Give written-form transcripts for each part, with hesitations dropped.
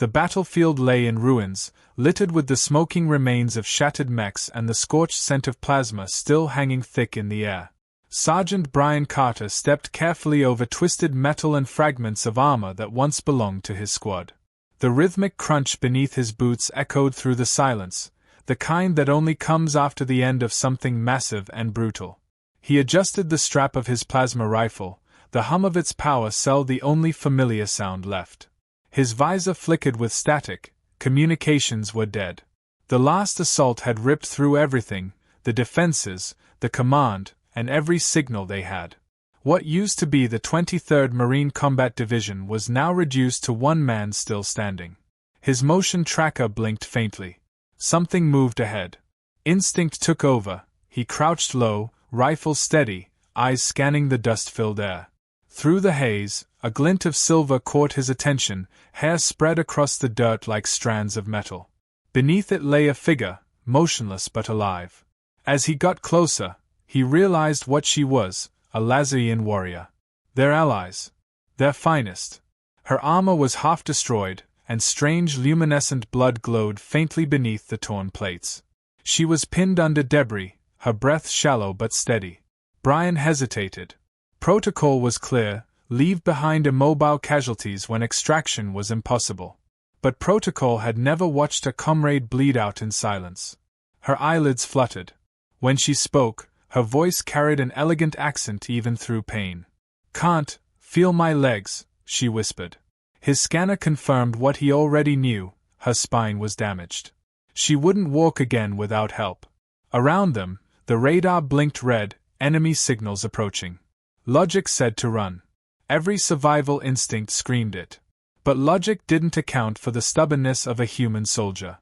The battlefield lay in ruins, littered with the smoking remains of shattered mechs and the scorched scent of plasma still hanging thick in the air. Sergeant Brian Carter stepped carefully over twisted metal and fragments of armor that once belonged to his squad. The rhythmic crunch beneath his boots echoed through the silence, the kind that only comes after the end of something massive and brutal. He adjusted the strap of his plasma rifle, the hum of its power cell the only familiar sound left. His visor flickered with static, communications were dead. The last assault had ripped through everything, the defenses, the command, and every signal they had. What used to be the 23rd Marine Combat Division was now reduced to one man still standing. His motion tracker blinked faintly. Something moved ahead. Instinct took over. He crouched low, rifle steady, eyes scanning the dust-filled air. Through the haze, a glint of silver caught his attention, hair spread across the dirt like strands of metal. Beneath it lay a figure, motionless but alive. As he got closer, he realized what she was, a Lazarean warrior. Their allies. Their finest. Her armor was half destroyed, and strange luminescent blood glowed faintly beneath the torn plates. She was pinned under debris, her breath shallow but steady. Brian hesitated. Protocol was clear, leave behind immobile casualties when extraction was impossible. But Protocol had never watched a comrade bleed out in silence. Her eyelids fluttered. When she spoke, her voice carried an elegant accent even through pain. "Can't feel my legs," she whispered. His scanner confirmed what he already knew, her spine was damaged. She wouldn't walk again without help. Around them, the radar blinked red, enemy signals approaching. Logic said to run. Every survival instinct screamed it. But logic didn't account for the stubbornness of a human soldier.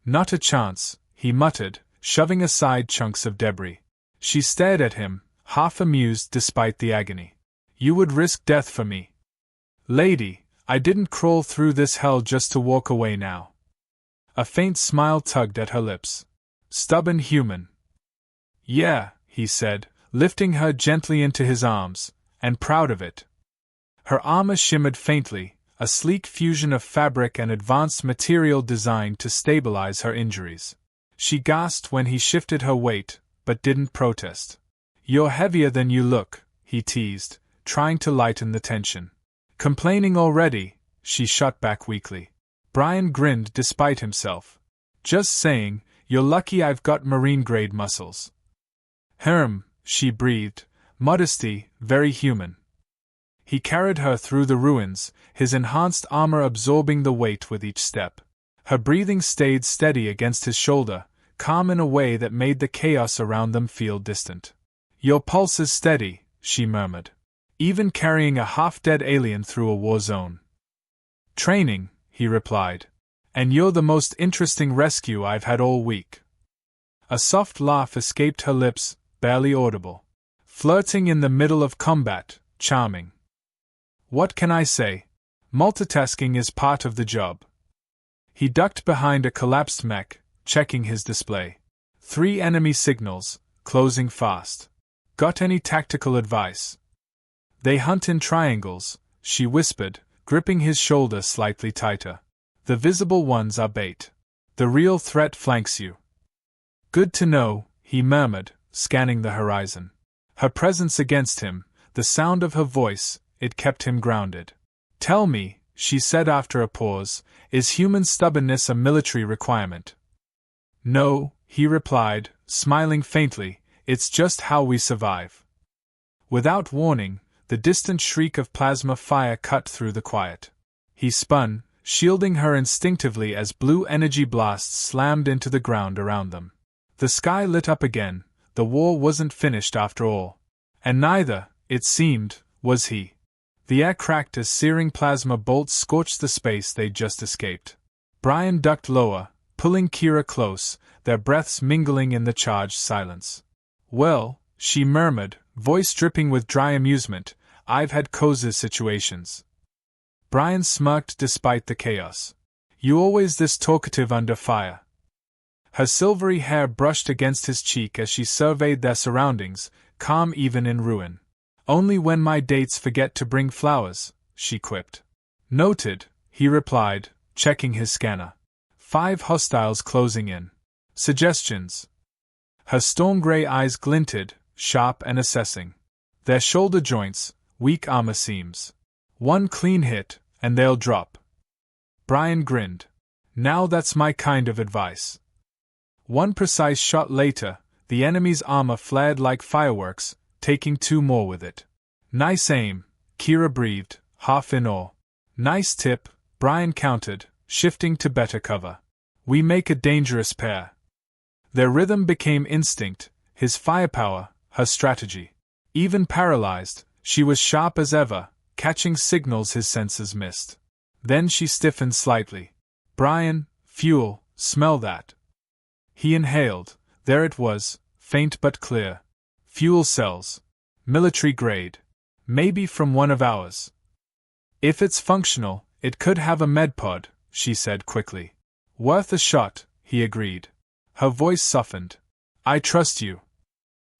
"Not a chance," he muttered, shoving aside chunks of debris. She stared at him, half amused despite the agony. "You would risk death for me." "Lady, I didn't crawl through this hell just to walk away now." A faint smile tugged at her lips. "Stubborn human." "Yeah," he said, lifting her gently into his arms, "and proud of it." Her armor shimmered faintly, a sleek fusion of fabric and advanced material designed to stabilize her injuries. She gasped when he shifted her weight, but didn't protest. "You're heavier than you look," he teased, trying to lighten the tension. "Complaining already," she shot back weakly. Brian grinned despite himself. "Just saying, you're lucky I've got marine-grade muscles." She breathed, modesty, very human. He carried her through the ruins, his enhanced armor absorbing the weight with each step. Her breathing stayed steady against his shoulder, calm in a way that made the chaos around them feel distant. "Your pulse is steady," she murmured. "Even carrying a half-dead alien through a war zone." "Training," he replied. "And you're the most interesting rescue I've had all week." A soft laugh escaped her lips, barely audible. "Flirting in the middle of combat, charming." "What can I say? Multitasking is part of the job." He ducked behind a collapsed mech, checking his display. 3 enemy signals, closing fast. "Got any tactical advice?" "They hunt in triangles," she whispered, gripping his shoulder slightly tighter. "The visible ones are bait. The real threat flanks you." "Good to know," he murmured, scanning the horizon. Her presence against him, the sound of her voice, it kept him grounded. "Tell me," she said after a pause, "is human stubbornness a military requirement?" "No," he replied, smiling faintly, "it's just how we survive." Without warning, the distant shriek of plasma fire cut through the quiet. He spun, shielding her instinctively as blue energy blasts slammed into the ground around them. The sky lit up again. The war wasn't finished after all. And neither, it seemed, was he. The air cracked as searing plasma bolts scorched the space they'd just escaped. Brian ducked lower, pulling Kira close, their breaths mingling in the charged silence. "Well," she murmured, voice dripping with dry amusement, "I've had cozy situations." Brian smirked despite the chaos. "You always this talkative under fire." Her silvery hair brushed against his cheek as she surveyed their surroundings, calm even in ruin. "Only when my dates forget to bring flowers," she quipped. "Noted," he replied, checking his scanner. 5 hostiles closing in. Suggestions. Her storm gray eyes glinted, sharp and assessing. Their shoulder joints, weak armor seams. 1 clean hit, and they'll drop. Brian grinned. Now that's my kind of advice. 1 precise shot later, the enemy's armor flared like fireworks, taking 2 more with it. Nice aim, Kira breathed, half in awe. Nice tip, Brian countered, shifting to better cover. We make a dangerous pair. Their rhythm became instinct, his firepower, her strategy. Even paralyzed, she was sharp as ever, catching signals his senses missed. Then she stiffened slightly. Brian, fuel, smell that. He inhaled. There it was, faint but clear. Fuel cells. Military grade. Maybe from one of ours. If it's functional, it could have a medpod, she said quickly. Worth a shot, he agreed. Her voice softened. I trust you.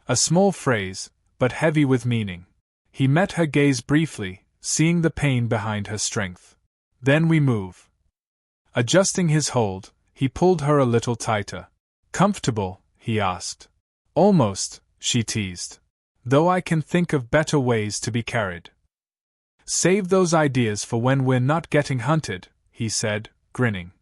A small phrase, but heavy with meaning. He met her gaze briefly, seeing the pain behind her strength. Then we move. Adjusting his hold, he pulled her a little tighter. Comfortable? He asked. Almost, she teased. Though I can think of better ways to be carried. Save those ideas for when we're not getting hunted, he said, grinning.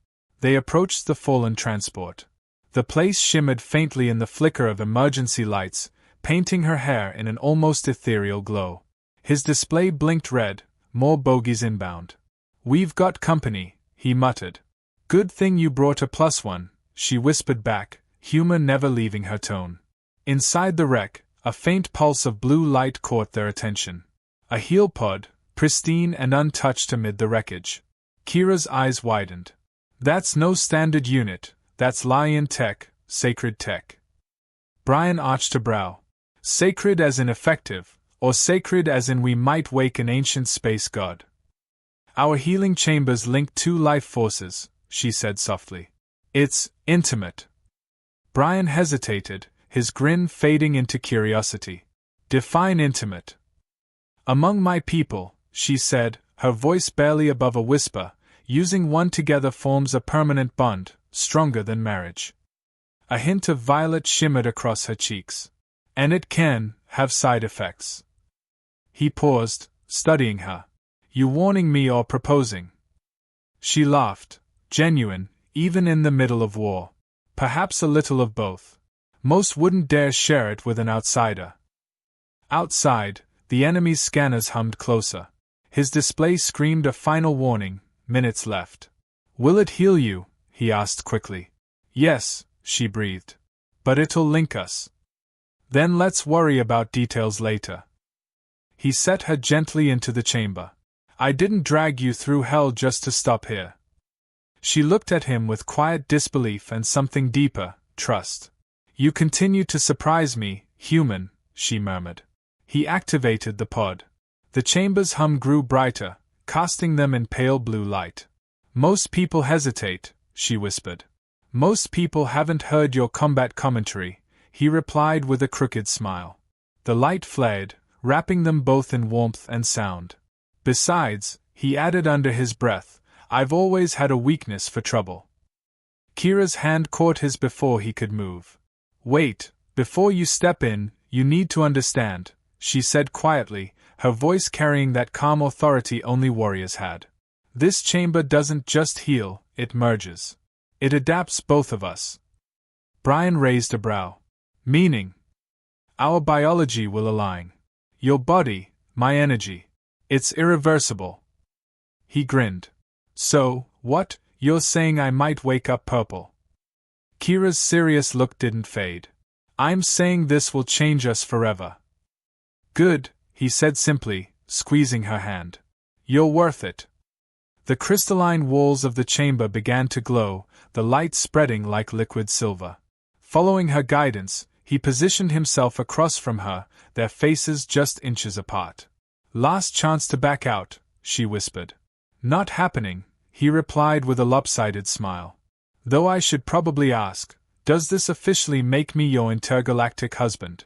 They approached the fallen transport. The place shimmered faintly in the flicker of emergency lights, painting her hair in an almost ethereal glow. His display blinked red, more bogies inbound. We've got company, he muttered. Good thing you brought a +1, she whispered back, humor never leaving her tone. Inside the wreck, a faint pulse of blue light caught their attention. A heel pod, pristine and untouched amid the wreckage. Kira's eyes widened. That's no standard unit, that's Lion tech, sacred tech. Brian arched a brow. Sacred as in effective, or sacred as in we might wake an ancient space god. Our healing chambers link 2 life forces, she said softly. It's intimate. Brian hesitated, his grin fading into curiosity. Define intimate. Among my people, she said, her voice barely above a whisper, using one together forms a permanent bond, stronger than marriage. A hint of violet shimmered across her cheeks. And it can have side effects. He paused, studying her. You warning me or proposing? She laughed. Genuine, even in the middle of war. Perhaps a little of both. Most wouldn't dare share it with an outsider. Outside, the enemy's scanners hummed closer. His display screamed a final warning, minutes left. Will it heal you? He asked quickly. Yes, she breathed. But it'll link us. Then let's worry about details later. He set her gently into the chamber. I didn't drag you through hell just to stop here. She looked at him with quiet disbelief and something deeper, trust. You continue to surprise me, human, she murmured. He activated the pod. The chamber's hum grew brighter, casting them in pale blue light. Most people hesitate, she whispered. Most people haven't heard your combat commentary, he replied with a crooked smile. The light flared, wrapping them both in warmth and sound. Besides, he added under his breath, I've always had a weakness for trouble. Kira's hand caught his before he could move. Wait, before you step in, you need to understand, she said quietly, her voice carrying that calm authority only warriors had. This chamber doesn't just heal, it merges. It adapts both of us. Brian raised a brow. Meaning? Our biology will align. Your body, my energy. It's irreversible. He grinned. So, what, you're saying I might wake up purple? Kira's serious look didn't fade. I'm saying this will change us forever. Good, he said simply, squeezing her hand. You're worth it. The crystalline walls of the chamber began to glow, the light spreading like liquid silver. Following her guidance, he positioned himself across from her, their faces just inches apart. Last chance to back out, she whispered. Not happening, he replied with a lopsided smile. Though I should probably ask, does this officially make me your intergalactic husband?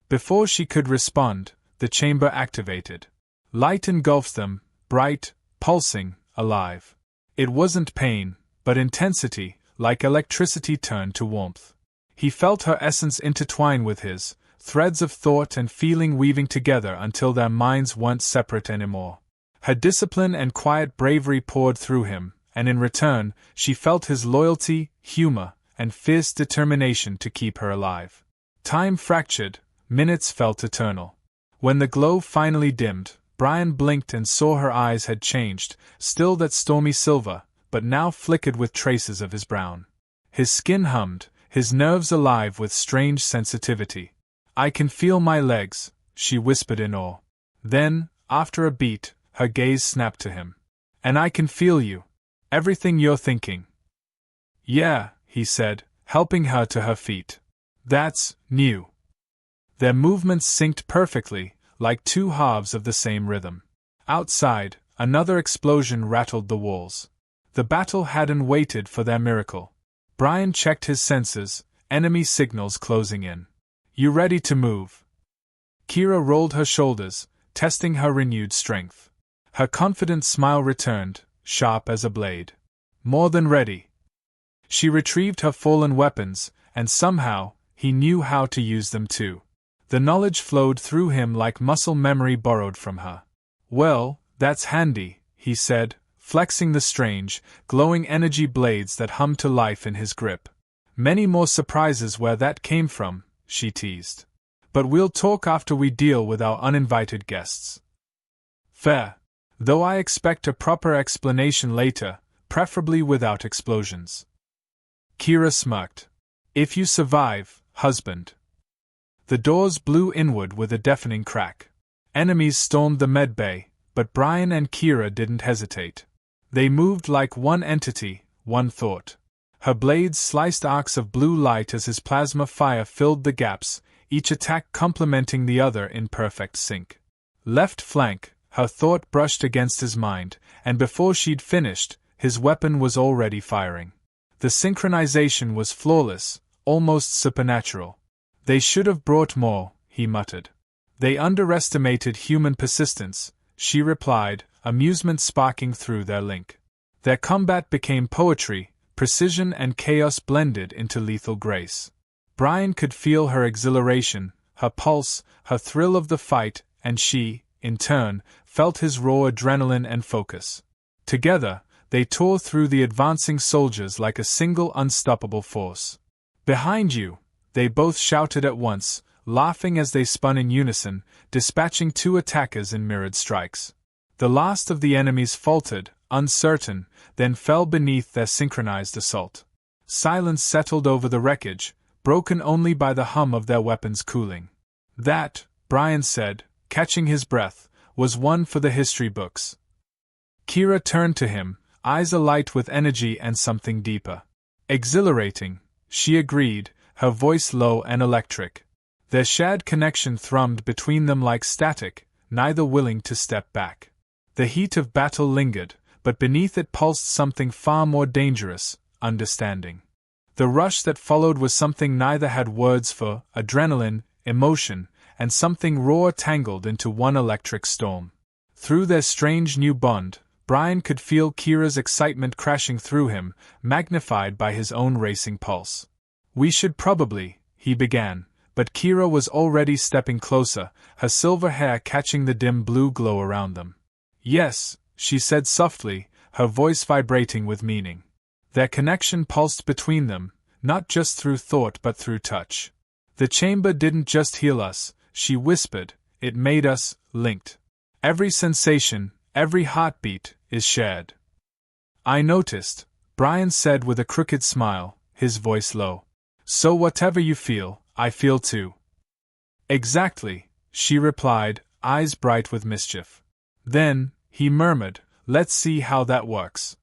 Before she could respond, the chamber activated. Light engulfed them, bright, pulsing, alive. It wasn't pain, but intensity, like electricity turned to warmth. He felt her essence intertwine with his, threads of thought and feeling weaving together until their minds weren't separate anymore. Her discipline and quiet bravery poured through him, and in return, she felt his loyalty, humor, and fierce determination to keep her alive. Time fractured, minutes felt eternal. When the glow finally dimmed, Brian blinked and saw her eyes had changed, still that stormy silver, but now flickered with traces of his brown. His skin hummed, his nerves alive with strange sensitivity. "I can feel my legs," she whispered in awe. Then, after a beat, her gaze snapped to him. "And I can feel you. Everything you're thinking." "Yeah," he said, helping her to her feet. "That's new." Their movements synced perfectly, like two halves of the same rhythm. Outside, another explosion rattled the walls. The battle hadn't waited for their miracle. Brian checked his senses, enemy signals closing in. "You ready to move?" Kira rolled her shoulders, testing her renewed strength. Her confident smile returned, sharp as a blade. "More than ready." She retrieved her fallen weapons, and somehow, he knew how to use them too. The knowledge flowed through him like muscle memory borrowed from her. "Well, that's handy," he said, flexing the strange, glowing energy blades that hummed to life in his grip. "Many more surprises where that came from," she teased. "But we'll talk after we deal with our uninvited guests." "Fair. Though I expect a proper explanation later, preferably without explosions." Kira smirked. "If you survive, husband." The doors blew inward with a deafening crack. Enemies stormed the medbay, but Brian and Kira didn't hesitate. They moved like one entity, one thought. Her blades sliced arcs of blue light as his plasma fire filled the gaps, each attack complementing the other in perfect sync. Left flank, her thought brushed against his mind, and before she'd finished, his weapon was already firing. The synchronization was flawless, almost supernatural. "They should have brought more," he muttered. "They underestimated human persistence," she replied, amusement sparking through their link. Their combat became poetry, precision and chaos blended into lethal grace. Brian could feel her exhilaration, her pulse, her thrill of the fight, and she, in turn, felt his raw adrenaline and focus. Together, they tore through the advancing soldiers like a single unstoppable force. "Behind you!" They both shouted at once, laughing as they spun in unison, dispatching two attackers in mirrored strikes. The last of the enemies faltered, uncertain, then fell beneath their synchronized assault. Silence settled over the wreckage, broken only by the hum of their weapons cooling. "That," Brian said, catching his breath, "was one for the history books." Kira turned to him, eyes alight with energy and something deeper. "Exhilarating," she agreed, her voice low and electric. Their shared connection thrummed between them like static, neither willing to step back. The heat of battle lingered, but beneath it pulsed something far more dangerous, understanding. The rush that followed was something neither had words for: adrenaline, emotion, and something raw tangled into one electric storm. Through their strange new bond, Brian could feel Kira's excitement crashing through him, magnified by his own racing pulse. "We should probably," he began, but Kira was already stepping closer, her silver hair catching the dim blue glow around them. "Yes," she said softly, her voice vibrating with meaning. Their connection pulsed between them, not just through thought but through touch. "The chamber didn't just heal us," she whispered, "it made us linked. Every sensation, every heartbeat, is shared." "I noticed," Brian said with a crooked smile, his voice low. "So whatever you feel, I feel too." "Exactly," she replied, eyes bright with mischief. "Then," he murmured, "let's see how that works."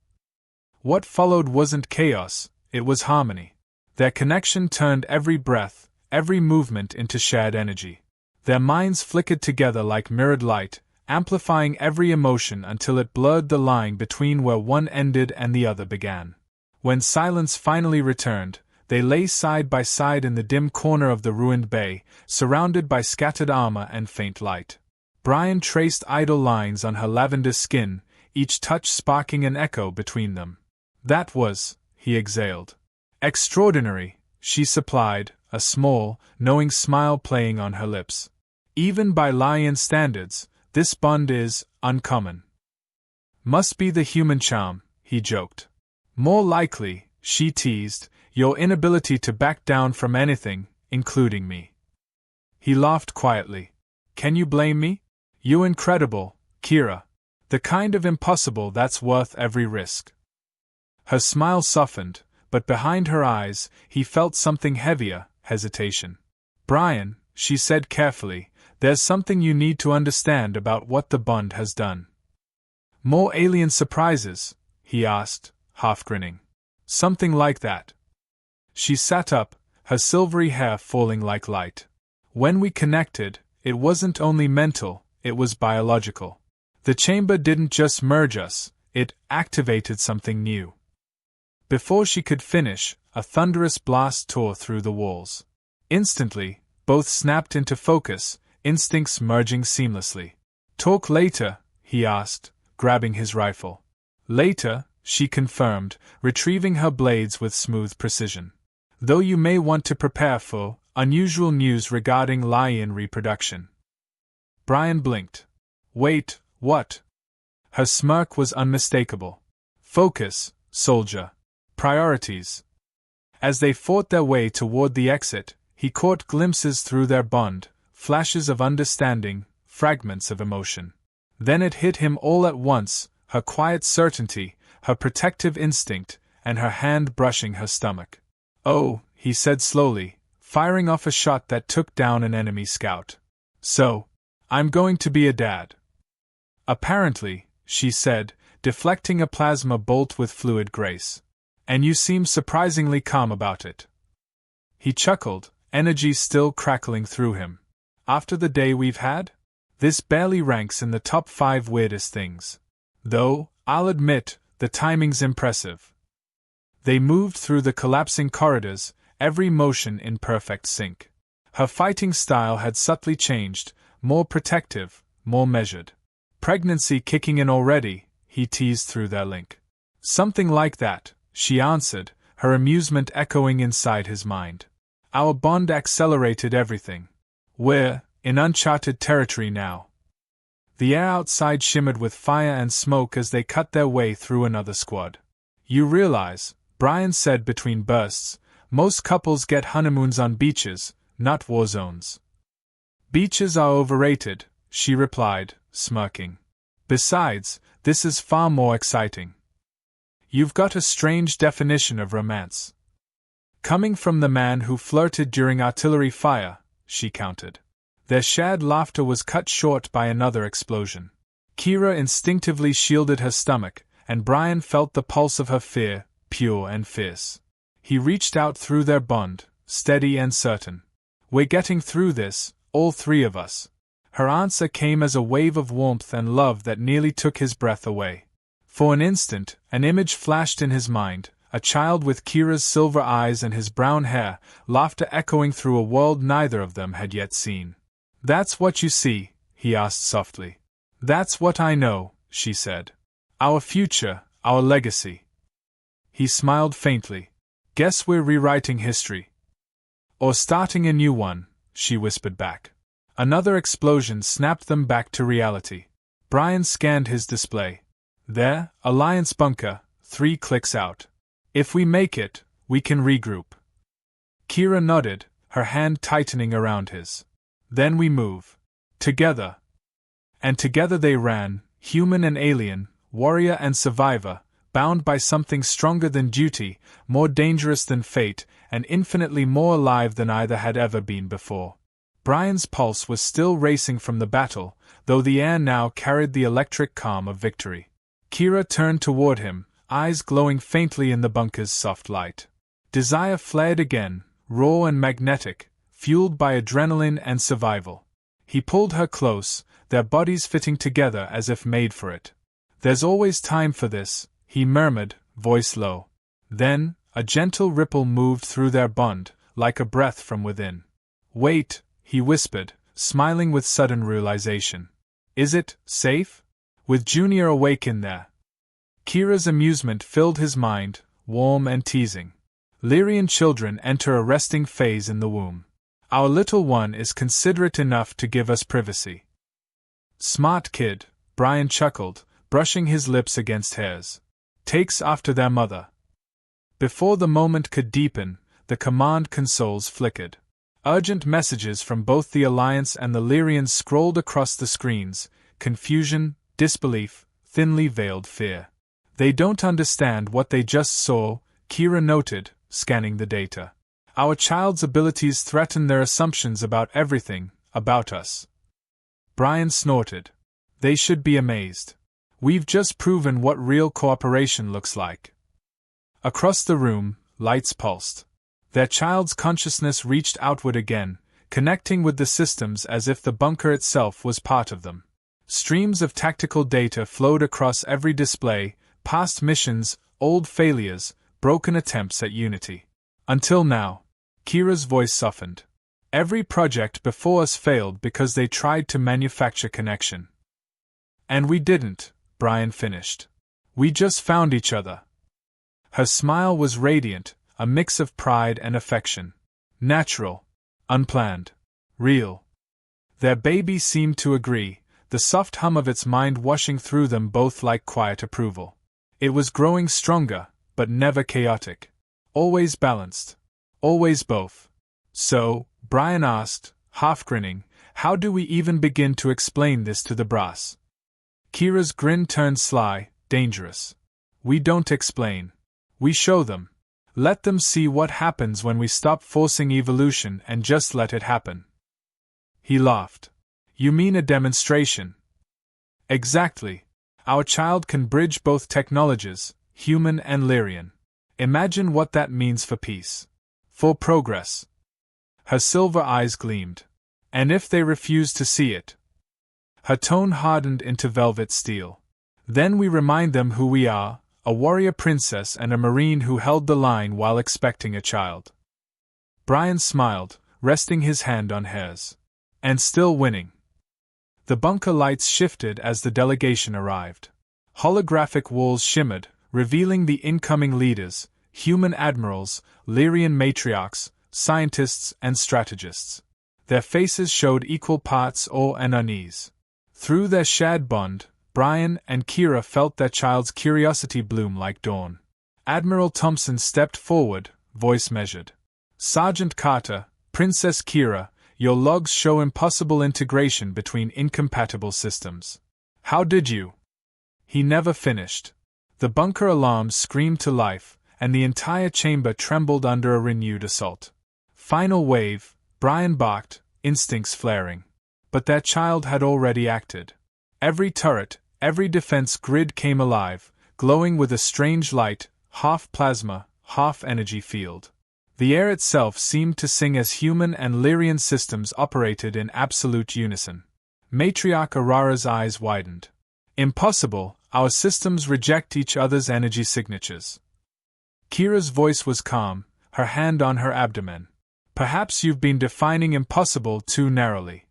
What followed wasn't chaos, it was harmony. Their connection turned every breath, every movement into shared energy. Their minds flickered together like mirrored light, amplifying every emotion until it blurred the line between where one ended and the other began. When silence finally returned, they lay side by side in the dim corner of the ruined bay, surrounded by scattered armor and faint light. Brian traced idle lines on her lavender skin, each touch sparking an echo between them. That was, he exhaled. Extraordinary, she supplied, a small, knowing smile playing on her lips. Even by Lion standards, this bond is uncommon. Must be the human charm, he joked. More likely, she teased, your inability to back down from anything, including me. He laughed quietly. Can you blame me? You're incredible, Kira. The kind of impossible that's worth every risk. Her smile softened, but behind her eyes, he felt something heavier, hesitation. Brian, she said carefully, there's something you need to understand about what the bond has done. More alien surprises? He asked, half grinning. Something like that. She sat up, her silvery hair falling like light. When we connected, it wasn't only mental, it was biological. The chamber didn't just merge us, it activated something new. Before she could finish, a thunderous blast tore through the walls. Instantly, both snapped into focus, instincts merging seamlessly. Talk later, he asked, grabbing his rifle. Later, she confirmed, retrieving her blades with smooth precision. Though you may want to prepare for unusual news regarding lion reproduction. Brian blinked. Wait, what? Her smirk was unmistakable. Focus, soldier. Priorities. As they fought their way toward the exit, he caught glimpses through their bond, flashes of understanding, fragments of emotion. Then it hit him all at once, her quiet certainty, her protective instinct, and her hand brushing her stomach. Oh, he said slowly, firing off a shot that took down an enemy scout. So, I'm going to be a dad. Apparently, she said, deflecting a plasma bolt with fluid grace. And you seem surprisingly calm about it. He chuckled, energy still crackling through him. After the day we've had? This barely ranks in the top 5 weirdest things. Though, I'll admit, the timing's impressive. They moved through the collapsing corridors, every motion in perfect sync. Her fighting style had subtly changed, more protective, more measured. Pregnancy kicking in already, he teased through their link. Something like that, she answered, her amusement echoing inside his mind. Our bond accelerated everything. We're in uncharted territory now. The air outside shimmered with fire and smoke as they cut their way through another squad. You realize, Brian said between bursts, most couples get honeymoons on beaches, not war zones. Beaches are overrated, she replied, smirking. Besides, this is far more exciting. You've got a strange definition of romance. Coming from the man who flirted during artillery fire, she countered. Their shared laughter was cut short by another explosion. Kira instinctively shielded her stomach, and Brian felt the pulse of her fear, pure and fierce. He reached out through their bond, steady and certain. We're getting through this, all 3 of us. Her answer came as a wave of warmth and love that nearly took his breath away. For an instant, an image flashed in his mind, a child with Kira's silver eyes and his brown hair, laughter echoing through a world neither of them had yet seen. That's what you see, he asked softly. That's what I know, she said. Our future, our legacy. He smiled faintly. Guess we're rewriting history. Or starting a new one, she whispered back. Another explosion snapped them back to reality. Brian scanned his display. There, Alliance bunker, 3 clicks out. If we make it, we can regroup. Kira nodded, her hand tightening around his. Then we move. Together. And together they ran, human and alien, warrior and survivor, bound by something stronger than duty, more dangerous than fate, and infinitely more alive than either had ever been before. Brian's pulse was still racing from the battle, though the air now carried the electric calm of victory. Kira turned toward him, eyes glowing faintly in the bunker's soft light. Desire flared again, raw and magnetic, fueled by adrenaline and survival. He pulled her close, their bodies fitting together as if made for it. There's always time for this, he murmured, voice low. Then, a gentle ripple moved through their bond, like a breath from within. Wait, he whispered, smiling with sudden realization. Is it safe? With Junior awake in there, Kira's amusement filled his mind, warm and teasing. Lyrian children enter a resting phase in the womb. Our little one is considerate enough to give us privacy. Smart kid, Brian chuckled, brushing his lips against hers. Takes after their mother. Before the moment could deepen, the command consoles flickered. Urgent messages from both the Alliance and the Lyrians scrolled across the screens, confusion, disbelief, thinly veiled fear. They don't understand what they just saw, Kira noted, scanning the data. Our child's abilities threaten their assumptions about everything, about us. Brian snorted. They should be amazed. We've just proven what real cooperation looks like. Across the room, lights pulsed. Their child's consciousness reached outward again, connecting with the systems as if the bunker itself was part of them. Streams of tactical data flowed across every display, past missions, old failures, broken attempts at unity. Until now. Kira's voice softened. Every project before us failed because they tried to manufacture connection. And we didn't, Brian finished. We just found each other. Her smile was radiant, a mix of pride and affection. Natural. Unplanned. Real. Their baby seemed to agree, the soft hum of its mind washing through them both like quiet approval. It was growing stronger, but never chaotic. Always balanced. Always both. So, Brian asked, half grinning, how do we even begin to explain this to the brass? Kira's grin turned sly, dangerous. We don't explain. We show them. Let them see what happens when we stop forcing evolution and just let it happen. He laughed. You mean a demonstration? Exactly. Our child can bridge both technologies, human and Lyrian. Imagine what that means for peace. For progress. Her silver eyes gleamed. And if they refuse to see it? Her tone hardened into velvet steel. Then we remind them who we are, a warrior princess and a marine who held the line while expecting a child. Brian smiled, resting his hand on hers. And still winning. The bunker lights shifted as the delegation arrived. Holographic walls shimmered, revealing the incoming leaders, human admirals, Lyrian matriarchs, scientists and strategists. Their faces showed equal parts awe and unease. Through their shared bond, Brian and Kira felt their child's curiosity bloom like dawn. Admiral Thompson stepped forward, voice measured. Sergeant Carter, Princess Kira, your logs show impossible integration between incompatible systems. How did you? He never finished. The bunker alarms screamed to life, and the entire chamber trembled under a renewed assault. Final wave, Brian barked, instincts flaring. But their child had already acted. Every turret, every defense grid came alive, glowing with a strange light, half plasma, half energy field. The air itself seemed to sing as human and Lyrian systems operated in absolute unison. Matriarch Arara's eyes widened. Impossible, our systems reject each other's energy signatures. Kira's voice was calm, her hand on her abdomen. Perhaps you've been defining impossible too narrowly.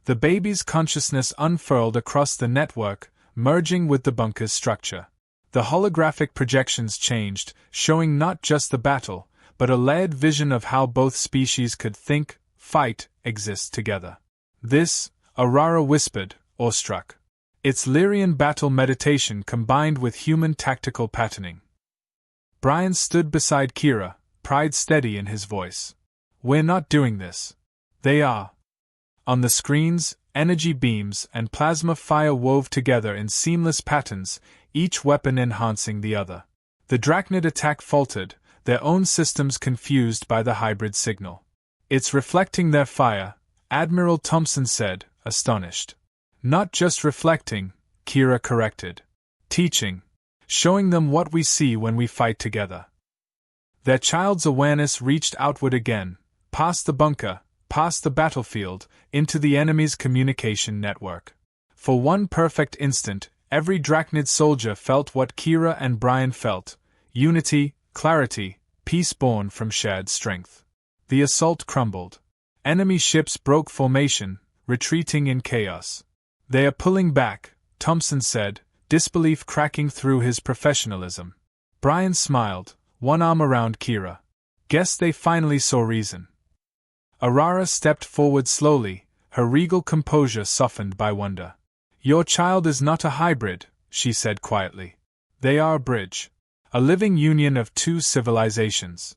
The baby's consciousness unfurled across the network, merging with the bunker's structure. The holographic projections changed, showing not just the battle, but a layered vision of how both species could think, fight, exist together. This, Arara whispered, awestruck. It's Lyrian battle meditation combined with human tactical patterning. Brian stood beside Kira, pride steady in his voice. We're not doing this. They are. On the screens, energy beams and plasma fire wove together in seamless patterns, each weapon enhancing the other. The Drachnid attack faltered, their own systems confused by the hybrid signal. It's reflecting their fire, Admiral Thompson said, astonished. Not just reflecting, Kira corrected. Teaching. Showing them what we see when we fight together. Their child's awareness reached outward again, past the bunker, past the battlefield, into the enemy's communication network. For one perfect instant, every Drachnid soldier felt what Kira and Brian felt: unity, clarity, peace born from shared strength. The assault crumbled. Enemy ships broke formation, retreating in chaos. They are pulling back, Thompson said, disbelief cracking through his professionalism. Brian smiled, one arm around Kira. Guess they finally saw reason. Aurora stepped forward slowly, her regal composure softened by wonder. Your child is not a hybrid, she said quietly. They are a bridge. A living union of two civilizations.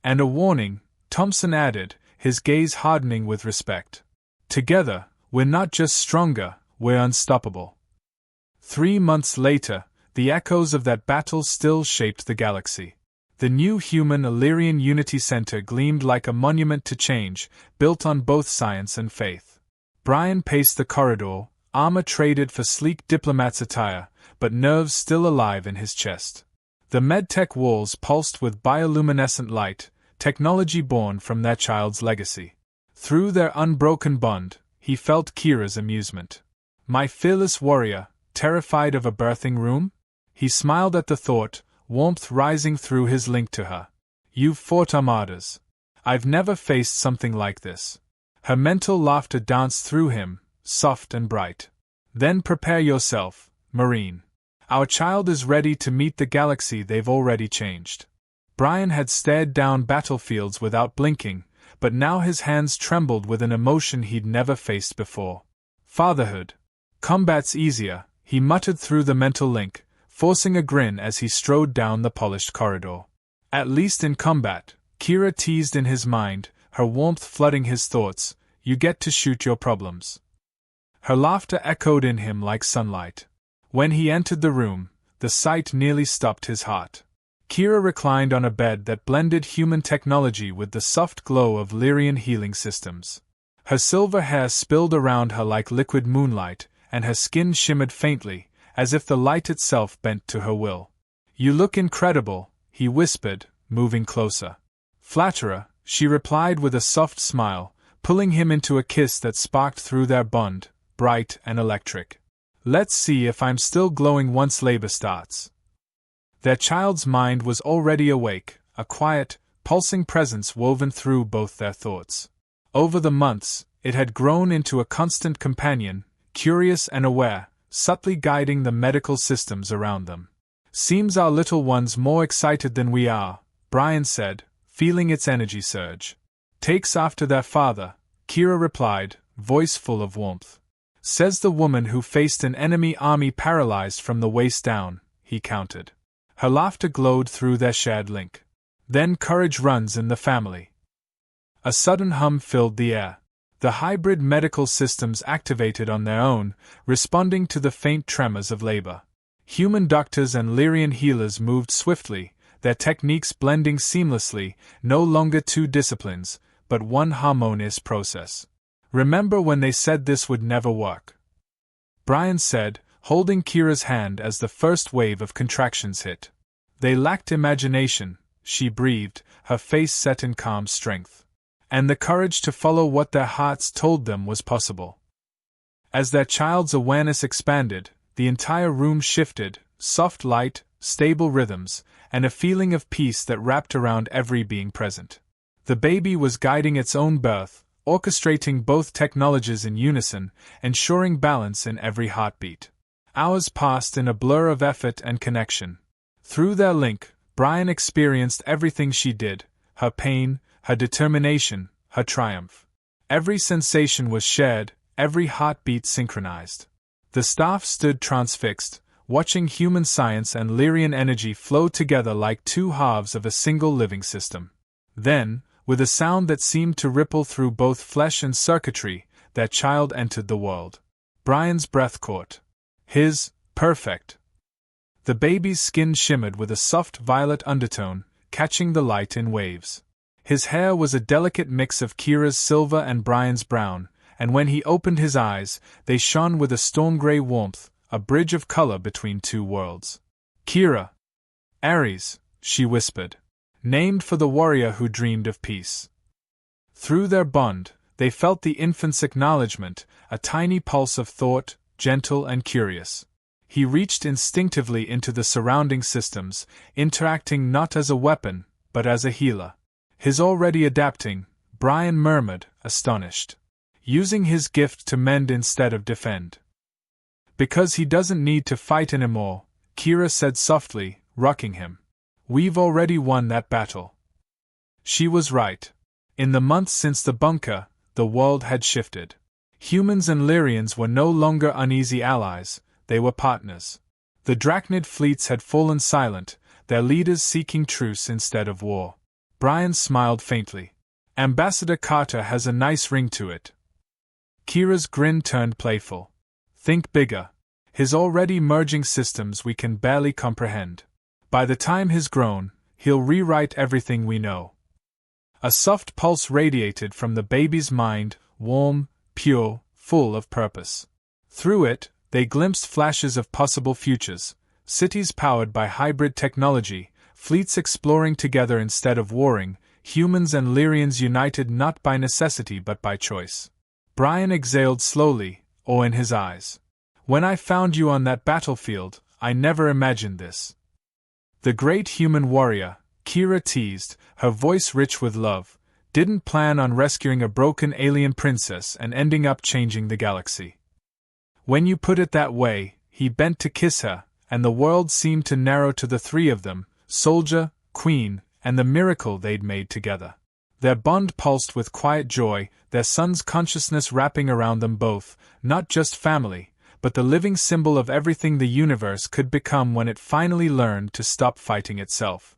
And a warning, Thompson added, his gaze hardening with respect. Together, we're not just stronger, we're unstoppable. 3 months later, the echoes of that battle still shaped the galaxy. The new human Illyrian Unity Center gleamed like a monument to change, built on both science and faith. Brian paced the corridor, armor traded for sleek diplomat's attire, but nerves still alive in his chest. The medtech walls pulsed with bioluminescent light, technology born from their child's legacy. Through their unbroken bond, he felt Kira's amusement. My fearless warrior, terrified of a birthing room? He smiled at the thought, warmth rising through his link to her. You've fought armadas. I've never faced something like this. Her mental laughter danced through him, soft and bright. Then prepare yourself, Marine. Our child is ready to meet the galaxy they've already changed. Brian had stared down battlefields without blinking, but now his hands trembled with an emotion he'd never faced before. Fatherhood. Combat's easier, he muttered through the mental link, forcing a grin as he strode down the polished corridor. At least in combat, Kira teased in his mind, her warmth flooding his thoughts, you get to shoot your problems. Her laughter echoed in him like sunlight. When he entered the room, the sight nearly stopped his heart. Kira reclined on a bed that blended human technology with the soft glow of Lyrian healing systems. Her silver hair spilled around her like liquid moonlight, and her skin shimmered faintly, as if the light itself bent to her will. You look incredible, he whispered, moving closer. Flatterer, she replied with a soft smile, pulling him into a kiss that sparked through their bond, bright and electric. Let's see if I'm still glowing once labor starts. Their child's mind was already awake, a quiet, pulsing presence woven through both their thoughts. Over the months, it had grown into a constant companion, curious and aware, subtly guiding the medical systems around them. Seems our little one's more excited than we are, Brian said, feeling its energy surge. Takes after their father, Kira replied, voice full of warmth. Says the woman who faced an enemy army paralyzed from the waist down, he countered. Her laughter glowed through their shared link. Then courage runs in the family. A sudden hum filled the air. The hybrid medical systems activated on their own, responding to the faint tremors of labor. Human doctors and Lyrian healers moved swiftly, their techniques blending seamlessly, no longer two disciplines, but one harmonious process. Remember when they said this would never work? Brian said, holding Kira's hand as the first wave of contractions hit. They lacked imagination, she breathed, her face set in calm strength. And the courage to follow what their hearts told them was possible. As their child's awareness expanded, the entire room shifted, soft light, stable rhythms, and a feeling of peace that wrapped around every being present. The baby was guiding its own birth, orchestrating both technologies in unison, ensuring balance in every heartbeat. Hours passed in a blur of effort and connection. Through their link, Brian experienced everything she did, her pain, her determination, her triumph. Every sensation was shared, every heartbeat synchronized. The staff stood transfixed, watching human science and Lyrian energy flow together like two halves of a single living system. Then, with a sound that seemed to ripple through both flesh and circuitry, their child entered the world. Brian's breath caught. His, perfect. The baby's skin shimmered with a soft violet undertone, catching the light in waves. His hair was a delicate mix of Kira's silver and Brian's brown, and when he opened his eyes, they shone with a storm-gray warmth, a bridge of color between two worlds. Kira. Ares, she whispered. Named for the warrior who dreamed of peace. Through their bond, they felt the infant's acknowledgement, a tiny pulse of thought, gentle and curious. He reached instinctively into the surrounding systems, interacting not as a weapon, but as a healer. His already adapting, Brian murmured, astonished. Using his gift to mend instead of defend. Because he doesn't need to fight anymore, Kira said softly, rocking him. We've already won that battle. She was right. In the months since the bunker, the world had shifted. Humans and Lyrians were no longer uneasy allies, they were partners. The Drachnid fleets had fallen silent, their leaders seeking truce instead of war. Brian smiled faintly. Ambassador Carter has a nice ring to it. Kira's grin turned playful. Think bigger. His already merging systems we can barely comprehend. By the time he's grown, he'll rewrite everything we know. A soft pulse radiated from the baby's mind, warm, pure, full of purpose. Through it, they glimpsed flashes of possible futures, cities powered by hybrid technology, fleets exploring together instead of warring, humans and Lyrians united not by necessity but by choice. Brian exhaled slowly, awe in his eyes. When I found you on that battlefield, I never imagined this. The great human warrior, Kira teased, her voice rich with love, didn't plan on rescuing a broken alien princess and ending up changing the galaxy. When you put it that way, he bent to kiss her, and the world seemed to narrow to the three of them, soldier, queen, and the miracle they'd made together. Their bond pulsed with quiet joy, their son's consciousness wrapping around them both, not just family, but the living symbol of everything the universe could become when it finally learned to stop fighting itself.